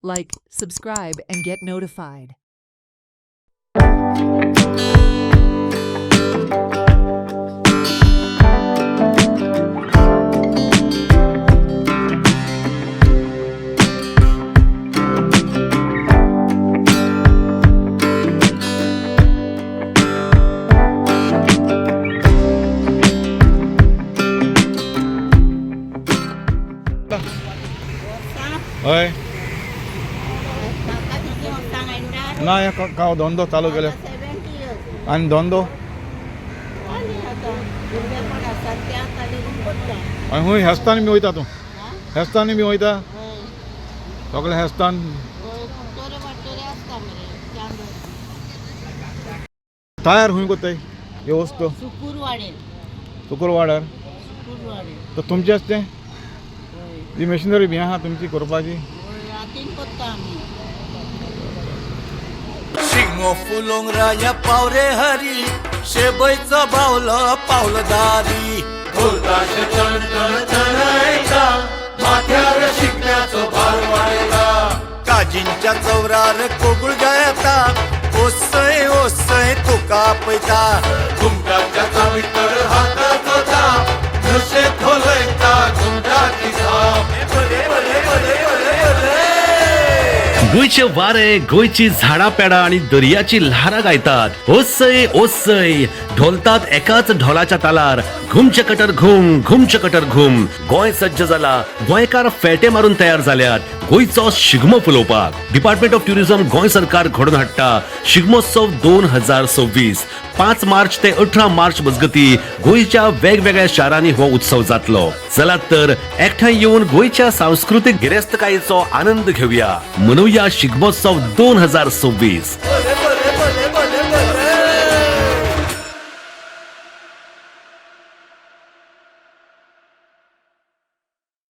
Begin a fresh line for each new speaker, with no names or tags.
Like, subscribe, and get notified.
हय ना हांव धंदो चालू केलो आनी धंदो आनी हूंय हेस्तांनी बी वयता तूं हेस्तांनी बी वयता सगळे हेस्तान तयार हूंय कोत्ताय ह्यो वस्तू शुक्रवार तर तुमचें आसतें ती मशिनरी बी आहा तुमची करपाची
शिगमो फुलोंगराया पावरे हरी शेबयचो बावलो पावलदारी ढोलताशे तण तण तणयता माथ्यार शिगम्याचो भार वाडयता काजींच्या चौरार कोगुळगा येता ओसय ओसय तुका आपयता घुमटाच्या चावीतर हात जोता जशे धोलयता घुमटाची धाम भले भले भले भले भले
गोयचे वारे गोयची झाडा पेडा आणि दर्याची ल्हारां गायतात ओसय ओसय ढोलतात एकाच ढोलाच्या तालार घुमचे कटर घुम गोंय सज्ज जाला गोंयकार फेटे मारून तयार जाल्यात गोंयचो Shigmo फुलोवपाक department of tourism Goa सरकार घडोवन हाडटा शिगमोत्सव 2026 5 मार्च ते 18 मार्च मजगती गोंयच्या वेगवेगळ्या शारांनी हो उत्सव जातलो चलात तर एकठांय येवन गोंयच्या सांस्कृतीक गिरेस्तकायेचो आनंद घेवया मनोवया शिगमोत्सव 2026